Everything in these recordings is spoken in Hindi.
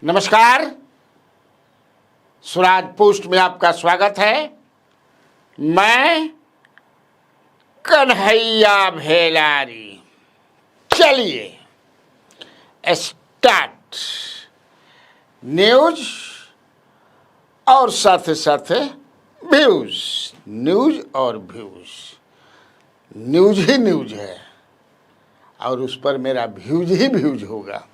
नमस्कार, स्वराज पोस्ट में आपका स्वागत है। मैं कन्हैया भेलारी। चलिए स्टार्ट न्यूज और साथ साथ व्यूज। न्यूज और व्यूज, न्यूज ही न्यूज है और उस पर मेरा व्यूज ही व्यूज होगा।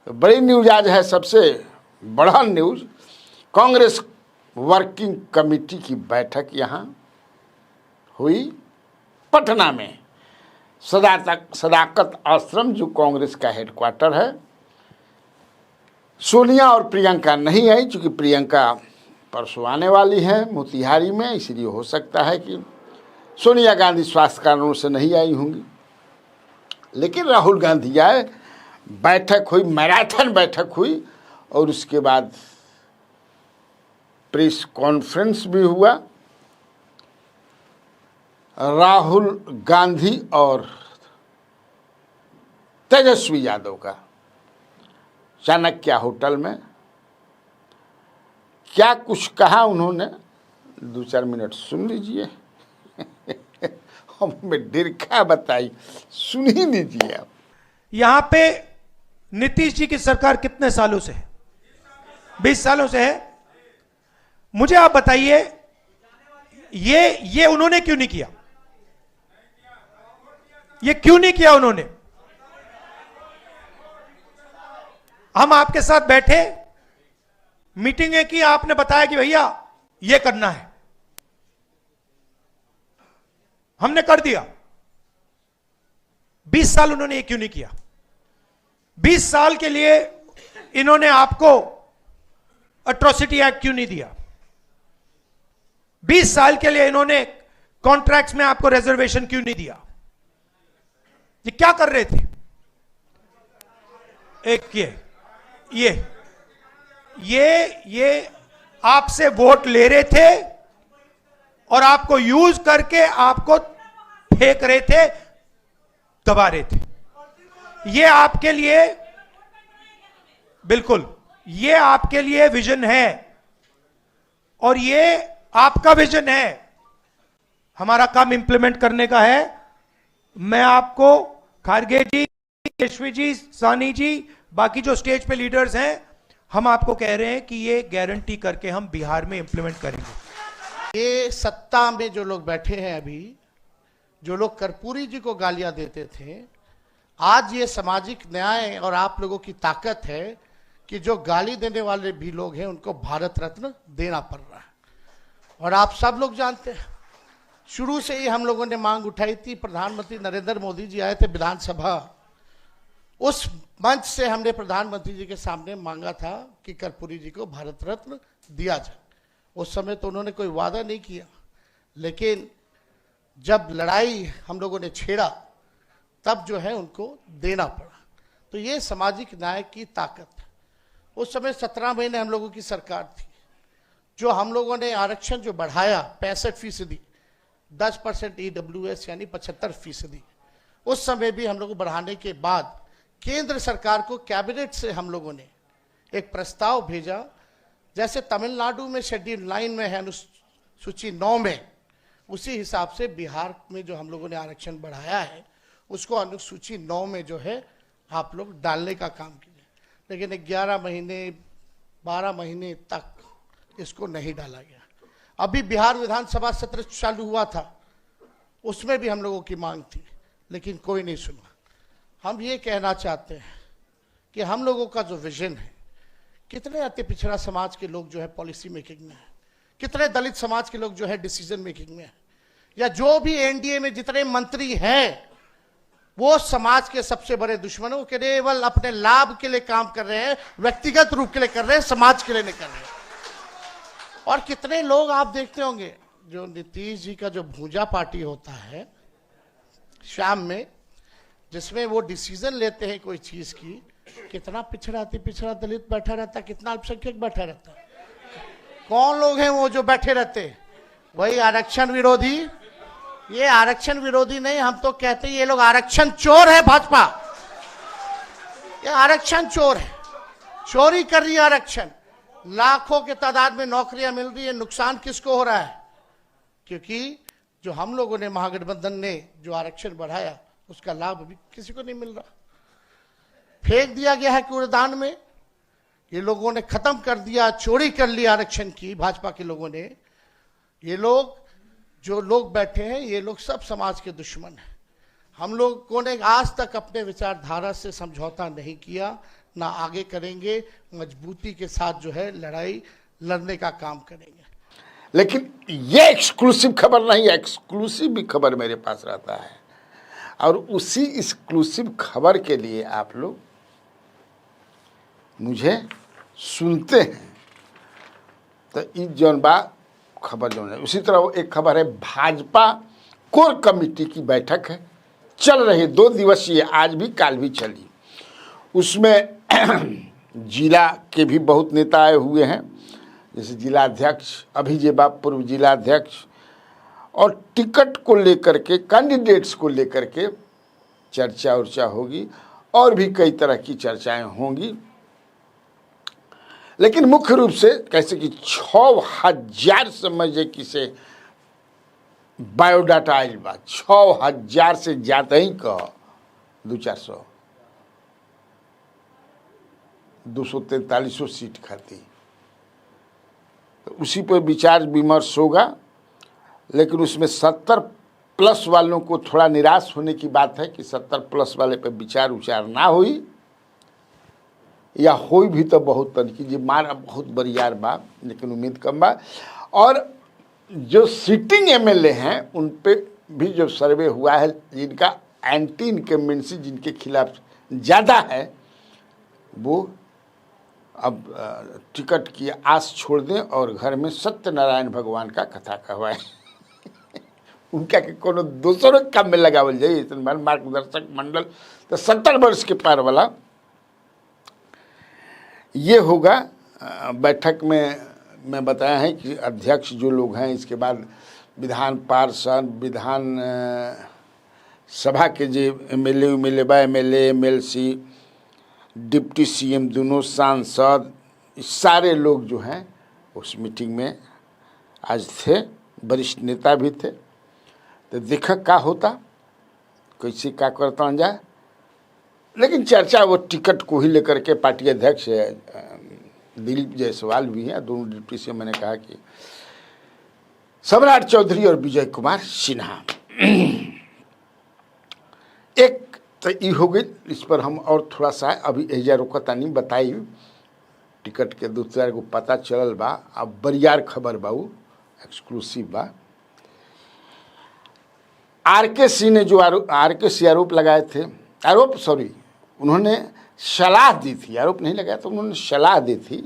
बड़ी न्यूज आज है, सबसे बड़ा न्यूज। कांग्रेस वर्किंग कमेटी की बैठक यहाँ हुई पटना में। सदाकत आश्रम जो कांग्रेस का हेडक्वार्टर है। सोनिया और प्रियंका नहीं आई, चूँकि प्रियंका परसों आने वाली है मोतिहारी में, इसलिए हो सकता है कि सोनिया गांधी स्वास्थ्य कारणों से नहीं आई होंगी। लेकिन राहुल गांधी आए, बैठक हुई, मैराथन बैठक हुई और उसके बाद प्रेस कॉन्फ्रेंस भी हुआ। राहुल गांधी और तेजस्वी यादव का चाणक्य होटल में क्या कुछ कहा उन्होंने, 2-4 मिनट सुन लीजिए। हमें दीर्घा बताई, सुन ही लीजिए आप। यहां पे नीतीश जी की सरकार कितने सालों से है? 20 सालों से है। मुझे आप बताइए, ये उन्होंने क्यों नहीं किया? ये क्यों नहीं किया उन्होंने? हम आपके साथ बैठे, मीटिंगें की, आपने बताया कि भैया ये करना है, हमने कर दिया। 20 साल उन्होंने ये क्यों नहीं किया? 20 साल के लिए इन्होंने आपको एट्रोसिटी एक्ट क्यों नहीं दिया? 20 साल के लिए इन्होंने कॉन्ट्रैक्ट्स में आपको रिजर्वेशन क्यों नहीं दिया? ये क्या कर रहे थे? एक ये आपसे वोट ले रहे थे और आपको यूज करके आपको फेंक रहे थे, दबा रहे थे। ये आपके लिए, बिल्कुल ये आपके लिए विजन है और ये आपका विजन है। हमारा काम इंप्लीमेंट करने का है। मैं आपको खारगे जी, यशवी जी, सानी जी, बाकी जो स्टेज पे लीडर्स हैं, हम आपको कह रहे हैं कि ये गारंटी करके हम बिहार में इंप्लीमेंट करेंगे। ये सत्ता में जो लोग बैठे हैं अभी, जो लोग कर्पूरी जी को गालियां देते थे, आज ये सामाजिक न्याय और आप लोगों की ताकत है कि जो गाली देने वाले भी लोग हैं उनको भारत रत्न देना पड़ रहा है। और आप सब लोग जानते हैं, शुरू से ही हम लोगों ने मांग उठाई थी। प्रधानमंत्री नरेंद्र मोदी जी आए थे विधानसभा, उस मंच से हमने प्रधानमंत्री जी के सामने मांगा था कि कर्पूरी जी को भारत रत्न दिया जाए। उस समय तो उन्होंने कोई वादा नहीं किया, लेकिन जब लड़ाई हम लोगों ने छेड़ा तब जो है उनको देना पड़ा। तो ये सामाजिक न्याय की ताकत है। उस समय 17 महीने हम लोगों की सरकार थी। जो हम लोगों ने आरक्षण जो बढ़ाया 65%, 10% EWS यानी 75%, उस समय भी हम लोग बढ़ाने के बाद केंद्र सरकार को कैबिनेट से हम लोगों ने एक प्रस्ताव भेजा। जैसे तमिलनाडु में शेड्यूल 9 में है, अनुसूची 9 में, उसी हिसाब से बिहार में जो हम लोगों ने आरक्षण बढ़ाया है उसको अनुसूची 9 में जो है आप लोग डालने का काम कीजिए। लेकिन 11 महीने 12 महीने तक इसको नहीं डाला गया। अभी बिहार विधानसभा सत्र चालू हुआ था, उसमें भी हम लोगों की मांग थी, लेकिन कोई नहीं सुना। हम ये कहना चाहते हैं कि हम लोगों का जो विजन है, कितने अति पिछड़ा समाज के लोग जो है पॉलिसी मेकिंग में है, कितने दलित समाज के लोग जो है डिसीजन मेकिंग में है, या जो भी एनडीए में जितने मंत्री हैं, वो समाज के सबसे बड़े दुश्मनों के केवल अपने लाभ के लिए काम कर रहे हैं, व्यक्तिगत रूप के लिए कर रहे हैं, समाज के लिए नहीं कर रहे हैं। और कितने लोग आप देखते होंगे, जो नीतीश जी का जो भूजा पार्टी होता है शाम में, जिसमें वो डिसीजन लेते हैं कोई चीज की, कितना पिछड़ा अति पिछड़ा दलित बैठा रहता है, कितना अल्पसंख्यक बैठा रहता है। कौन लोग हैं वो जो बैठे रहते हैं? वही आरक्षण विरोधी। ये आरक्षण विरोधी नहीं, हम तो कहते हैं ये लोग आरक्षण चोर है। भाजपा ये आरक्षण चोर है। चोरी कर रही है आरक्षण, लाखों के तादाद में नौकरियां मिल रही है, नुकसान किसको हो रहा है? क्योंकि जो हम लोगों ने, महागठबंधन ने जो आरक्षण बढ़ाया, उसका लाभ अभी किसी को नहीं मिल रहा, फेंक दिया गया है कूड़ेदान में। ये लोगों ने खत्म कर दिया, चोरी कर ली आरक्षण की, भाजपा के लोगों ने। ये लोग, जो लोग बैठे हैं, ये लोग सब समाज के दुश्मन हैं। हम लोगों ने आज तक अपने विचारधारा से समझौता नहीं किया, ना आगे करेंगे, मजबूती के साथ जो है लड़ाई लड़ने का काम करेंगे। लेकिन ये एक्सक्लूसिव खबर नहीं है, एक्सक्लूसिव भी खबर मेरे पास रहता है, और उसी एक्सक्लूसिव खबर के लिए आप लोग मुझे सुनते हैं। तो इस जौन बा खबर जो है, उसी तरह वो एक खबर है, भाजपा कोर कमेटी की बैठक है, चल रही 2 दिवसीय, आज भी काल भी चली। उसमें जिला के भी बहुत नेता आए हुए हैं, जैसे जिलाध्यक्ष अभिजेबा, पूर्व जिलाध्यक्ष, और टिकट को लेकर के, कैंडिडेट्स को लेकर के चर्चा उर्चा होगी, और भी कई तरह की चर्चाएं होंगी। लेकिन मुख्य रूप से कैसे कि 6000 समझे किसे बायोडाटा आयल बा, 6000 से ज्यादा ही कह, 200-400, 243 सीट खाती, तो उसी पर विचार विमर्श होगा। लेकिन उसमें 70+ वालों को थोड़ा निराश होने की बात है कि 70+ वाले पे विचार उचार ना हुई, या होई भी तो बहुत तरीके जी मार बहुत बरियार बा, लेकिन उम्मीद कम बा। और जो सिटिंग एमएलए हैं उन पे भी जो सर्वे हुआ है, जिनका एंटी इनकम्बेंसी जिनके खिलाफ ज़्यादा है, वो अब टिकट की आस छोड़ दें और घर में सत्यनारायण भगवान का कथा कहवाएं। उनका के कोनो दूसरों के काम में लगावल जाए, मार्गदर्शक मंडल। तो 70 वर्ष के पार वाला ये होगा। बैठक में मैं बताया है कि अध्यक्ष जो लोग हैं, इसके बाद विधान पार्षद, विधान सभा के जो एमएलए, एमएलसी, डिप्टी सीएम, दोनों सांसद, सारे लोग जो हैं उस मीटिंग में आज थे, वरिष्ठ नेता भी थे। तो देखा क्या होता, कैसे क्या करता जाए। लेकिन चर्चा वो टिकट को ही लेकर के पार्टी अध्यक्ष दिलीप जायसवाल भी हैं, दोनों डिप्टी से मैंने कहा कि सम्राट चौधरी और विजय कुमार सिन्हा। एक तो ये हो गई, इस पर हम और थोड़ा सा अभी एजा रोकता नहीं बताई, टिकट के दूसरा को पता चलल बा, अब बरियार खबर बा, एक्सक्लूसिव बा। आरके सिंह ने जो आरोप लगाए थे, उन्होंने सलाह दी थी, आरोप नहीं लगाया तो उन्होंने सलाह दी थी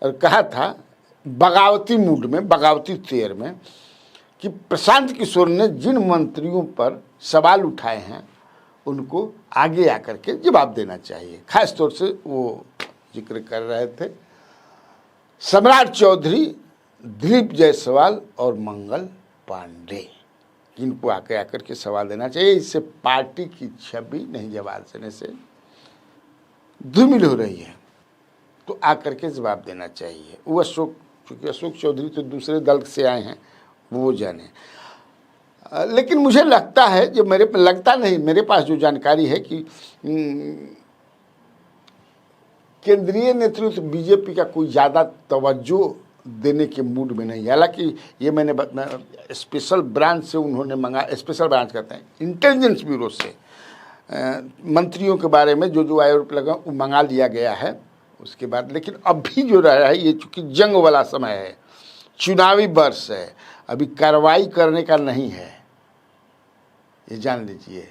और कहा था बगावती मूड में, बगावती तेर में, कि प्रशांत किशोर ने जिन मंत्रियों पर सवाल उठाए हैं उनको आगे आकर के जवाब देना चाहिए। खास तौर से वो जिक्र कर रहे थे सम्राट चौधरी, दिलीप जायसवाल और मंगल पांडे, इनको आकर के सवाल देना चाहिए। इससे पार्टी की छवि नहीं जवाब देने से धूमिल हो रही है, तो आकर के जवाब देना चाहिए। वो अशोक, चूँकि अशोक चौधरी तो दूसरे दल से आए हैं, वो जाने। लेकिन मुझे लगता है, जो मेरे पास जो जानकारी है कि केंद्रीय नेतृत्व बीजेपी का कोई ज़्यादा तवज्जो देने के मूड में नहीं है। हालांकि ये मैंने स्पेशल ब्रांच से उन्होंने मंगा, स्पेशल ब्रांच कहते हैं, इंटेलिजेंस ब्यूरो से मंत्रियों के बारे में जो आरोप लगा वो मंगा लिया गया है उसके बाद। लेकिन अभी जो रह रहा है, ये चूँकि जंग वाला समय है, चुनावी वर्ष है, अभी कार्रवाई करने का नहीं है, ये जान लीजिए।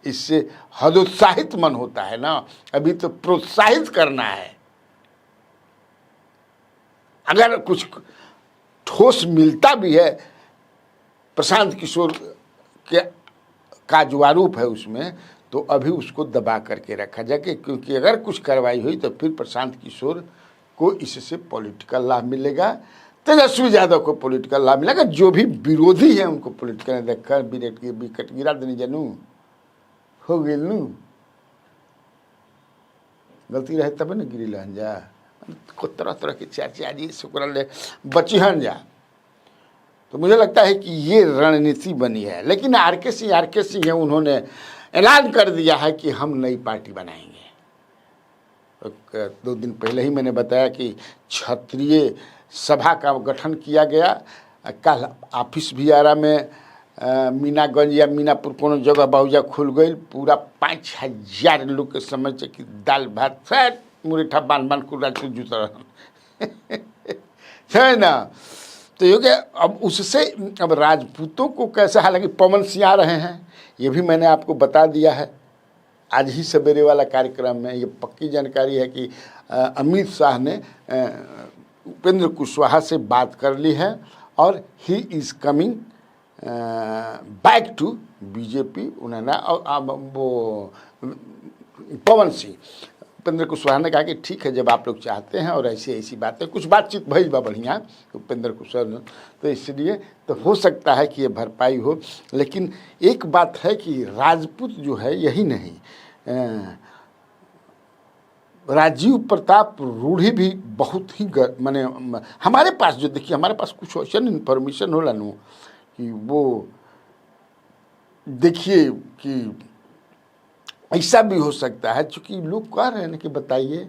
इससे हतोत्साहित मन होता है ना, अभी तो प्रोत्साहित करना है। अगर कुछ ठोस मिलता भी है प्रशांत किशोर का जो आरोप है उसमें, तो अभी उसको दबा करके रखा जाए, क्योंकि अगर कुछ कार्रवाई हुई तो फिर प्रशांत किशोर को इससे पॉलिटिकल लाभ मिलेगा, तेजस्वी यादव को पॉलिटिकल लाभ मिलेगा, जो भी विरोधी है उनको पॉलिटिकल देखकर विकेट गिरा देने जानू हो गई नू, गलती रहे तब न गिरी लहन जा। को तरह तरह की चर्चा जी शुक्र ले बचिहन जा। तो मुझे लगता है कि ये रणनीति बनी है। लेकिन आर के सिंह है, उन्होंने ऐलान कर दिया है कि हम नई पार्टी बनाएंगे। 2 दिन पहले ही मैंने बताया कि क्षत्रिय सभा का गठन किया गया। कल ऑफिस भी आरा में मीनागंज या मीनापुर कोनो जगह बाउजा खुल गई। पूरा 5000 लोग के समझ से कि दाल भात फैट मुरीठा बान कुर्रा जुतर है ना। तो ये अब उससे अब राजपूतों को कैसा, हालांकि पवन सिंह आ रहे हैं, ये भी मैंने आपको बता दिया है आज ही सवेरे वाला कार्यक्रम में। ये पक्की जानकारी है कि अमित शाह ने उपेंद्र कुशवाहा से बात कर ली है और he is coming back to BJP. उन्होंने वो पवन सिंह उपेंद्र कुशवाहा ने कहा कि ठीक है, जब आप लोग चाहते हैं और ऐसी बातें, कुछ बातचीत भई बा बढ़िया उपेंद्र कुशवाहा ने, तो इसलिए तो हो सकता है कि ये भरपाई हो। लेकिन एक बात है कि राजपूत जो है, यही नहीं, राजीव प्रताप रूढ़ी भी बहुत ही माने हमारे पास जो देखिए, हमारे पास कुछ ऐसा इन्फॉर्मेशन होला नु कि वो देखिए कि ऐसा भी हो सकता है, चूँकि लोग कह रहे हैं ना कि बताइए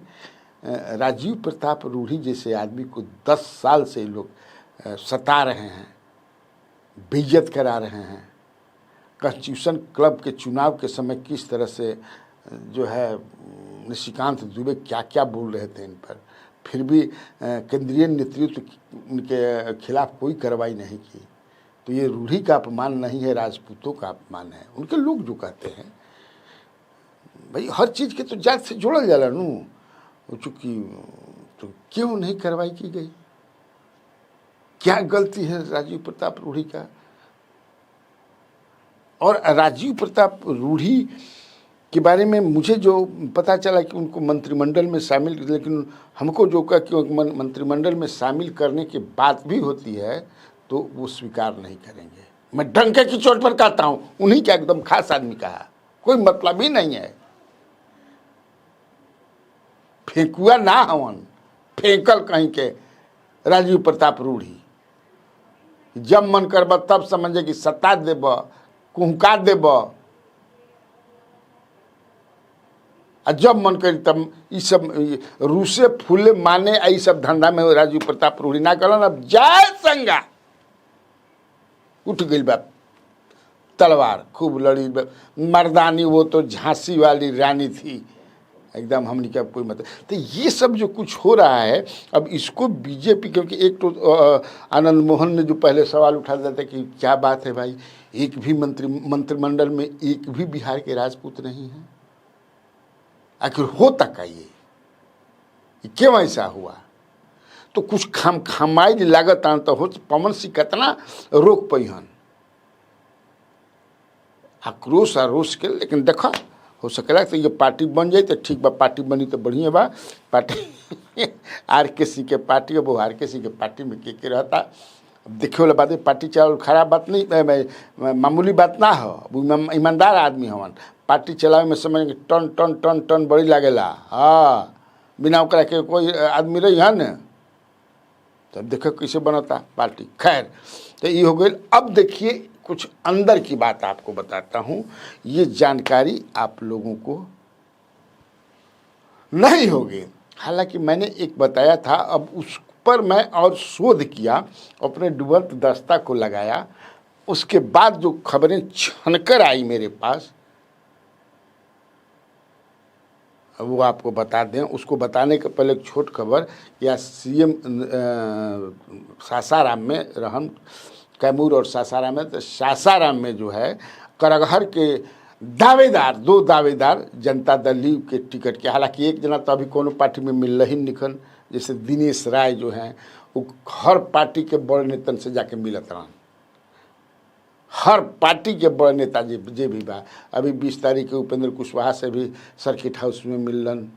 राजीव प्रताप रूढ़ी जैसे आदमी को 10 साल से लोग सता रहे हैं, बेइज्जत करा रहे हैं। कॉन्स्टिट्यूशन क्लब के चुनाव के समय किस तरह से जो है निशिकांत दुबे क्या क्या बोल रहे थे इन पर, फिर भी केंद्रीय नेतृत्व के खिलाफ कोई कार्रवाई नहीं की। तो ये रूढ़ी का अपमान नहीं है, राजपूतों का अपमान है। उनके लोग जो कहते हैं भाई हर चीज़ के तो जात से जोड़ल जाला नू, चूँकि तो क्यों नहीं कार्रवाई की गई? क्या गलती है राजीव प्रताप रूढ़ी का? और राजीव प्रताप रूढ़ी के बारे में मुझे जो पता चला कि उनको मंत्रिमंडल में शामिल, लेकिन हमको जो कहा कि मंत्रिमंडल में शामिल करने की बात भी होती है तो वो स्वीकार नहीं करेंगे। मैं डंके की चोट पर कहता हूँ, उन्हीं का एकदम खास आदमी कहा, कोई मतलब ही नहीं है। फेंकुआ ना हवन, फेंकल कहीं के राजीव प्रताप रूढ़ी। जब मन करब तब समझे कि सत्ता देब, कुहका देब, आ जब मन करी तब ये सब रूसे फूले माने आई सब धंधा में राजीव प्रताप रूढ़ी ना करन। अब जय संगा उठ गई बाप तलवार, खूब लड़ी मर्दानी, वो तो झांसी वाली रानी थी एकदम, हमने क्या कोई मतलब। तो ये सब जो कुछ हो रहा है अब इसको बीजेपी, क्योंकि एक तो आनंद मोहन ने जो पहले सवाल उठा दिया था कि क्या बात है भाई, एक भी मंत्रिमंडल में एक भी बिहार के राजपूत नहीं है, आखिर होता क्या ये क्यों ऐसा हुआ? तो कुछ खामाई लागत आन तो हो, पवन सिंह कितना रोक पैहन आक्रोश आरोश के। लेकिन देखा हो सकेला तो ये पार्टी बन जाए तो ठीक बा, पार्टी बनी तो बढ़िया बा। पार्टी आर के सिंह के पार्टी, अब वो आर के सिंह के पार्टी में के रहता, अब देखे वाला बात है। पार्टी चलाओ खराब बात नहीं, मामूली बात ना हो, अब ईमानदार आदमी हवन। पार्टी चलावे में समझ टन टन टन टन बड़ी लागेला, हाँ, बिना ओकरा के कोई आदमी रही है न, तब देखो कैसे बनता पार्टी। खैर, तो ये हो गई। अब देखिए कुछ अंदर की बात आपको बताता हूँ, ये जानकारी आप लोगों को नहीं होगी, हालांकि मैंने एक बताया था। अब उस पर मैं और शोध किया, अपने डुबंत दस्ता को लगाया, उसके बाद जो खबरें छनकर आई मेरे पास, वो आपको बता दें। उसको बताने के पहले एक छोट खबर, या सीएम सासाराम में रहन, कैमूर और सासाराम में, तो सासाराम में जो है करगहर के दावेदार, 2 दावेदार जनता दल के टिकट के, हालांकि एक जना तो अभी कोनो पार्टी में मिल रही निखन, जैसे दिनेश राय जो हैं वो हर पार्टी के बड़े नेतन से जाके मिलत रहन, हर पार्टी के बड़े नेता जे भी बा। अभी 20 तारीख के उपेंद्र कुशवाहा से भी सर्किट हाउस में मिलन,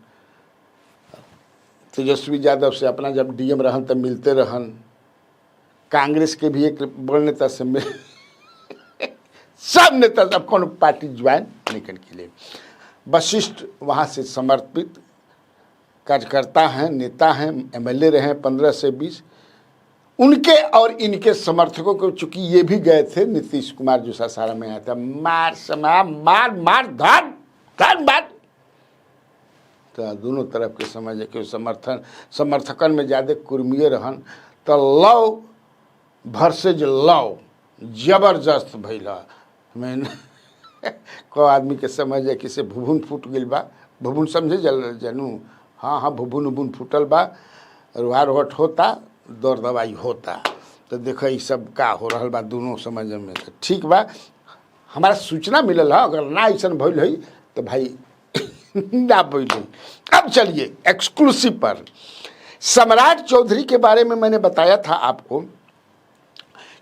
तेजस्वी यादव से अपना जब डीएम रहन तब मिलते रहन, कांग्रेस के भी एक बड़े नेता से मिल सब नेता सब कौन पार्टी ज्वाइन नहीं कर के लिए। वशिष्ठ वहाँ से समर्पित कार्यकर्ता हैं, नेता हैं, एमएलए रहे हैं 15 से 20, उनके और इनके समर्थकों को, चूंकि ये भी गए थे, नीतीश कुमार जो सासाराम में आया था, मार समा मार मार धान धान बात, तो दोनों तरफ के समझे कि समर्थकन में ज़्यादा कुर्मिये रहन, तो लव वर्सेज लव जबरदस्त भइल। मैंने को आदमी के समझे कि से भुभुन फूट गई बा, भुभुन समझे जनू, हाँ हाँ भुभुन उभुन फूटल बा, रुआ रोहट होता, दौड़ दवाई होता। तो देखो ये सब का हो रहा बा दोनों समझ में। तो ठीक बा, हमारा सूचना मिलल है, अगर ना ऐसा भइल है तो भाई ना भइल है। अब चलिए एक्सक्लूसिव पर, सम्राट चौधरी के बारे में मैंने बताया था आपको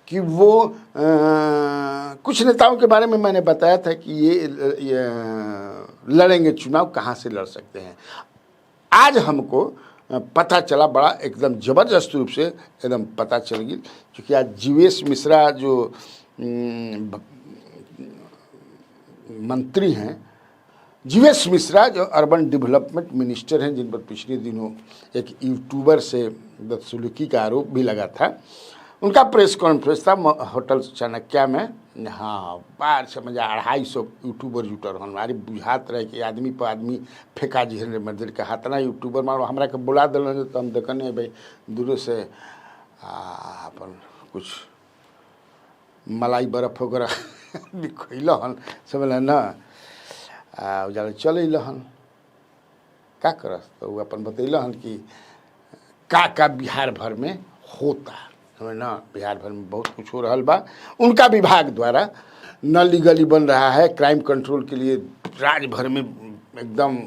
कि वो कुछ नेताओं के बारे में मैंने बताया था कि ये लड़ेंगे चुनाव, कहाँ से लड़ सकते हैं। आज हमको पता चला, बड़ा एकदम ज़बरदस्त रूप से एकदम पता चल गई, क्योंकि आज जीवेश मिश्रा जो मंत्री हैं, जीवेश मिश्रा जो अर्बन डेवलपमेंट मिनिस्टर हैं, जिन पर पिछले दिनों एक यूट्यूबर से बदसलूकी का आरोप भी लगा था, उनका प्रेस कॉन्फ्रेंस था होटल चाणक्य में। हाँ, बार समझ 250 यूट्यूबर जुटल हन, हमारे बुझात रहे कि आदमी पर आदमी फेंका जी मंदिर के हाथ ना यूट्यूबर मारो हमरा के बुला दिल, तो हम देखने भाई दूर से अपन कुछ मलाई बर्फ वगैरह भी खैल हन, समझ ना उजाला चल हन का करस। तो वो अपन बतैल हन कि का बिहार भर में होता है ना, बिहार भर में बहुत कुछ हो रहा बा। उनका विभाग द्वारा न लीगली बन रहा है, क्राइम कंट्रोल के लिए राज्य भर में एकदम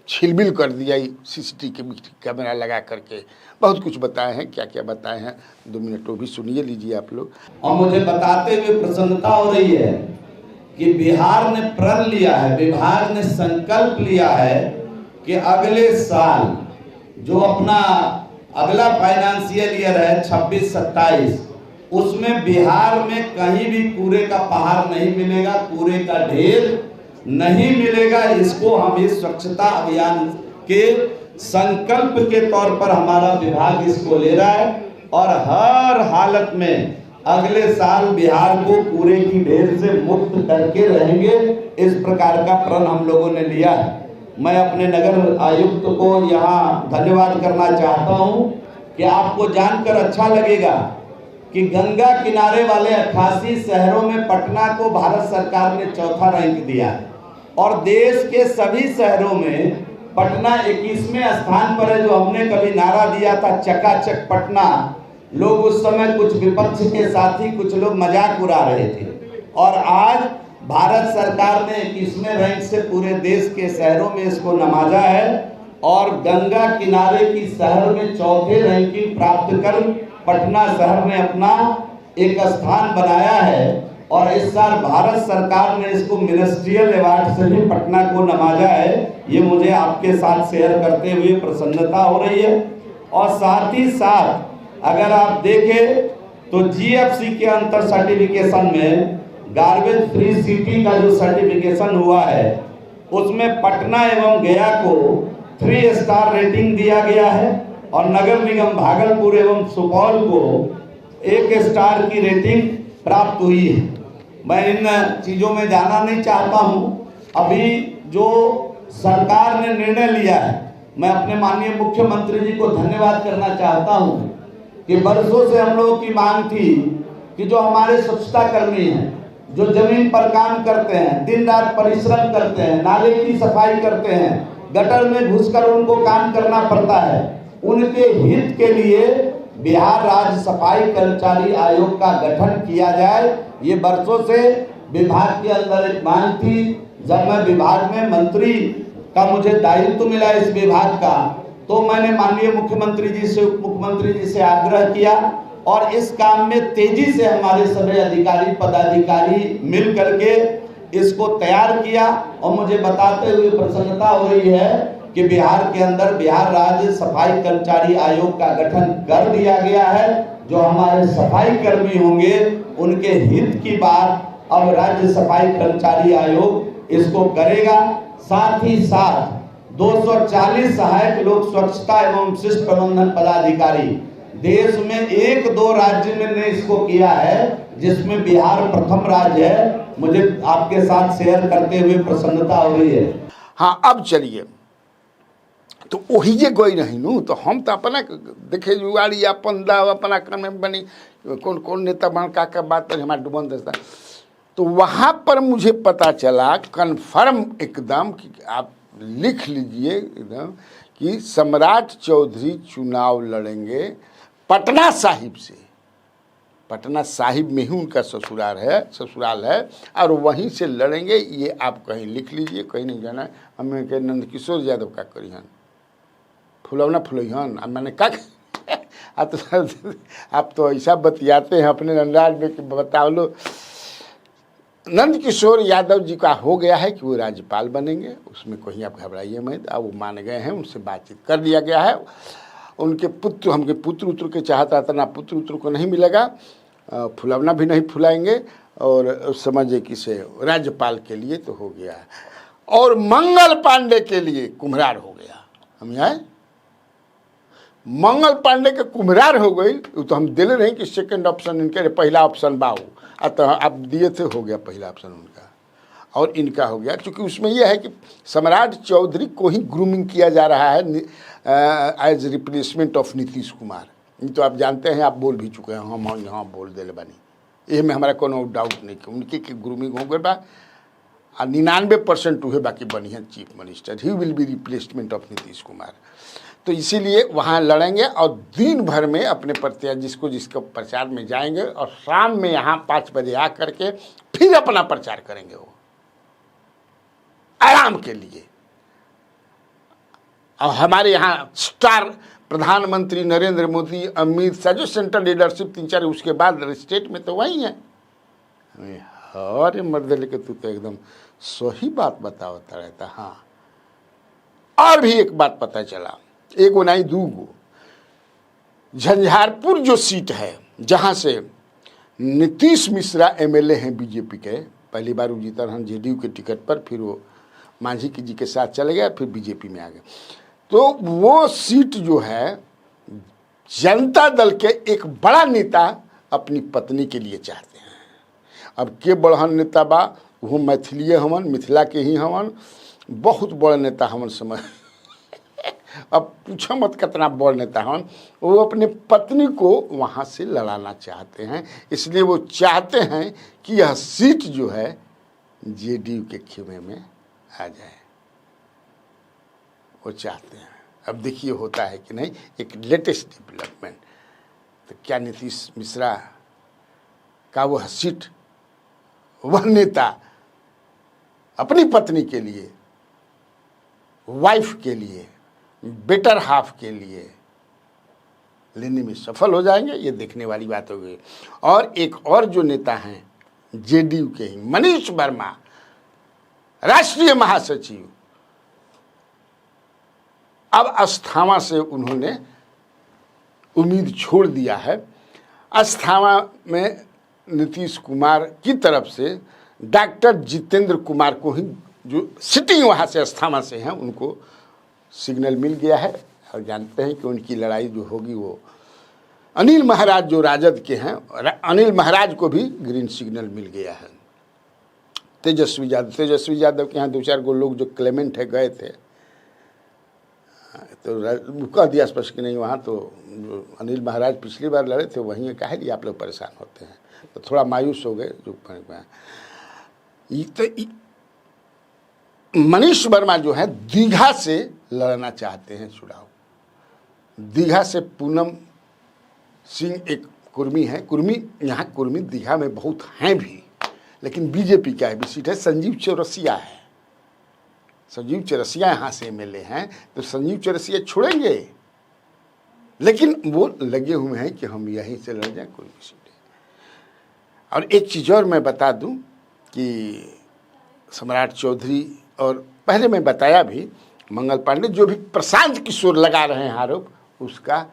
छिलबिल कर दिया, सीसीटीवी कैमरा लगा करके बहुत कुछ बताए हैं। क्या क्या बताए हैं 2 मिनट वो भी सुनिए, लीजिए आप लोग। और मुझे बताते हुए प्रसन्नता हो रही है कि बिहार ने प्रण लिया है, विभाग ने संकल्प लिया है कि अगले साल जो अपना अगला फाइनेंशियल ईयर है 26-27, उसमें बिहार में कहीं भी कूड़े का पहाड़ नहीं मिलेगा, कूड़े का ढेर नहीं मिलेगा। इसको हम इस स्वच्छता अभियान के संकल्प के तौर पर हमारा विभाग इसको ले रहा है, और हर हालत में अगले साल बिहार को कूड़े की ढेर से मुक्त करके रहेंगे। इस प्रकार का प्रण हम लोगों ने लिया है। मैं अपने नगर आयुक्त को यहाँ धन्यवाद करना चाहता हूँ कि आपको जानकर अच्छा लगेगा कि गंगा किनारे वाले 88 शहरों में पटना को भारत सरकार ने 4था रैंक दिया है, और देश के सभी शहरों में पटना 21वें स्थान पर है। जो हमने कभी नारा दिया था चकाचक पटना, लोग उस समय कुछ विपक्ष के साथी कुछ लोग मजाक उड़ा रहे थे, और आज भारत सरकार ने 21वें रैंक से पूरे देश के शहरों में इसको नवाजा है, और गंगा किनारे की शहर में 4थे रैंकिंग प्राप्त कर पटना शहर ने अपना एक स्थान बनाया है। और इस साल भारत सरकार ने इसको मिनिस्ट्रियल अवार्ड से भी पटना को नवाजा है। ये मुझे आपके साथ शेयर करते हुए प्रसन्नता हो रही है। और साथ ही साथ अगर आप देखें तो जीएफसी के अंतर सर्टिफिकेशन में गार्बेज फ्री सिटी का जो सर्टिफिकेशन हुआ है, उसमें पटना एवं गया को 3 स्टार रेटिंग दिया गया है, और नगर निगम भागलपुर एवं सुपौल को 1 स्टार की रेटिंग प्राप्त हुई है। मैं इन चीज़ों में जाना नहीं चाहता हूं। अभी जो सरकार ने निर्णय लिया है, मैं अपने माननीय मुख्यमंत्री जी को धन्यवाद करना चाहता हूं कि वर्षों से हम लोगों की मांग थी कि जो हमारे स्वच्छता कर्मी हैं, जो जमीन पर काम करते हैं, दिन रात परिश्रम करते हैं, नाले की सफाई करते हैं, गटर में घुसकर उनको काम करना पड़ता है, उनके हित के लिए बिहार राज्य सफाई कर्मचारी आयोग का गठन किया जाए। ये वर्षों से विभाग के अंदर एक मांग थी। जब मैं विभाग में मंत्री का मुझे दायित्व मिला इस विभाग का, तो मैंने माननीय मुख्यमंत्री जी से, उप मुख्यमंत्री जी से आग्रह किया, और इस काम में तेजी से हमारे सभी अधिकारी पदाधिकारी मिल करके इसको तैयार किया। और मुझे बताते हुए प्रसन्नता हो रही है कि बिहार के अंदर बिहार राज्य सफाई कर्मचारी आयोग का गठन कर दिया गया है। जो हमारे सफाई कर्मी होंगे उनके हित की बात अब राज्य सफाई कर्मचारी आयोग इसको करेगा। साथ ही साथ 240 सहायक लोक स्वच्छता एवं शिष्ट प्रबंधन पदाधिकारी। देश में 1-2 राज्य में ने इसको किया है, जिसमें बिहार प्रथम राज्य है। मुझे आपके साथ शेयर करते हुए प्रसन्नता हो रही है। हाँ, अब चलिए, तो वही जे गई रही नू, तो हम तो अपना देखे जुआड़ी अपन दाव अपना क्रम में बनी, कौन कौन नेता बन का बात पर हमारा डुबन दस्ता। तो वहाँ पर मुझे पता चला कन्फर्म एकदम कि आप लिख लीजिए एकदम कि सम्राट चौधरी चुनाव लड़ेंगे पटना साहिब से। पटना साहिब में ही उनका ससुराल है और वहीं से लड़ेंगे। ये आप कहीं लिख लीजिए, कहीं नहीं जाना है। हमें के नंद किशोर यादव का करिहन फुलौना फुलैहन, मैंने कहा आप तो ऐसा बतियाते हैं अपने अंदाज में कि बताओ लो। नंद किशोर यादव जी का हो गया है कि वो राज्यपाल बनेंगे, उसमें कहीं आप घबराइए मत। अब वो मान गए हैं, उनसे बातचीत कर लिया गया है। उनके पुत्र, हमके पुत्र उत्र के चाहता था ना, पुत्र उत्र को नहीं मिलेगा, फुलवना भी नहीं फुलाएंगे और समझे कि से राज्यपाल के लिए तो हो गया है। और मंगल पांडे के लिए कुम्हरार हो गया। हम यहाँ मंगल पांडे के कुम्हरार हो गई, तो हम दिले नहीं कि सेकंड ऑप्शन इनके, पहला ऑप्शन बाऊ तो आप दिए थे, हो गया पहला ऑप्शन उनका और इनका हो गया। क्योंकि उसमें यह है कि सम्राट चौधरी को ही ग्रूमिंग किया जा रहा है as replacement of Nitish Kumar. ये तो आप जानते हैं, आप बोल भी चुके हैं, हम यहाँ बोल दे बनी, ये में हमारा कोनो डाउट नहीं कि उनके ग्रूमिंग हो गए बा। 99% हुए बाकी बनी है chief minister, he will be replacement of Nitish Kumar. तो इसीलिए वहाँ लड़ेंगे और दिन भर में अपने प्रत्याशी जिसको प्रचार में जाएंगे और शाम में यहाँ 5 बजे आ करके फिर अपना प्रचार करेंगे वो आराम के लिए। और हमारे यहाँ स्टार प्रधानमंत्री नरेंद्र मोदी, अमित शाह जो सेंट्रल लीडरशिप 3-4, उसके बाद स्टेट में तो वही है। अरे मर्द लेके तू तो एकदम सही बात बताता रहता। हाँ, और भी एक बात पता चला, एगो नहीं दूगो। झंझारपुर जो सीट है जहाँ से नीतीश मिश्रा एमएलए हैं बीजेपी के, पहली बार वो जीता रहन जेडीयू के टिकट पर, फिर वो मांझी जी के साथ चले गए, फिर बीजेपी में आ गए। तो वो सीट जो है जनता दल के एक बड़ा नेता अपनी पत्नी के लिए चाहते हैं। अब के बड़हन नेता बा, वो मैथिलीय हमन, मिथिला के ही हमन, बहुत बड़ा नेता हमन समझ। अब पूछो मत कितना बड़ नेता हन, वो अपने पत्नी को वहाँ से लड़ाना चाहते हैं। इसलिए वो चाहते हैं कि यह सीट जो है जेडीयू के खेमे में आ जाए, वो चाहते हैं। अब देखिए होता है कि नहीं, एक लेटेस्ट डेवलपमेंट। तो क्या नीतीश मिश्रा का वह सीट, वह नेता अपनी पत्नी के लिए, वाइफ के लिए, बेटर हाफ के लिए लेने में सफल हो जाएंगे, ये देखने वाली बात हो गई। और एक और जो नेता हैं जेडीयू के ही, मनीष वर्मा, राष्ट्रीय महासचिव, अब अस्थाना से उन्होंने उम्मीद छोड़ दिया है। अस्थाना में नीतीश कुमार की तरफ से डॉक्टर जितेंद्र कुमार को ही, जो सिटिंग वहाँ से अस्थाना से हैं, उनको सिग्नल मिल गया है। और जानते हैं कि उनकी लड़ाई जो होगी वो अनिल महाराज जो राजद के हैं, अनिल महाराज को भी ग्रीन सिग्नल मिल गया है। तेजस्वी यादव के यहाँ 2-4 गो लोग जो क्लेमेंट है गए थे, तो कह दिया स्पष्ट कि नहीं, वहाँ तो जो अनिल महाराज पिछली बार लड़े थे वहीं कहा कि आप लोग परेशान होते हैं, तो थोड़ा मायूस हो गए। जो मनीष वर्मा जो है दीघा से लड़ना चाहते हैं चुनाव। दीघा से पूनम सिंह एक कुर्मी है, कुर्मी यहाँ कुर्मी दीघा में बहुत हैं भी, लेकिन बीजेपी का भी सीट है। संजीव चौरसिया है, संजीव चौरसिया यहाँ से एमएलए हैं, तो संजीव चौरसिया छोड़ेंगे, लेकिन वो लगे हुए हैं कि हम यहीं से लड़ जाएं, कोई भी सीट है। और एक चीज़ और मैं बता दूं कि सम्राट चौधरी और पहले मैं बताया भी मंगल पांडे जो भी प्रशांत किशोर लगा रहे हैं आरोप, उसका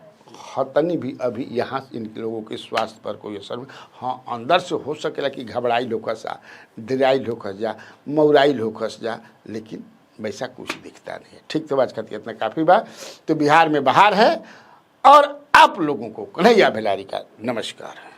हतनी भी अभी यहाँ इन लोगों के स्वास्थ्य पर कोई असर नहीं। हाँ, अंदर से हो सकेला कि घबराई होकस जा, डराई होकस जा, मौराई होकस जा, लेकिन वैसा कुछ दिखता नहीं है। ठीक तो बात करती इतना काफ़ी बात। तो बिहार में बहार है और आप लोगों को कन्हैया भेलारी का नमस्कार है।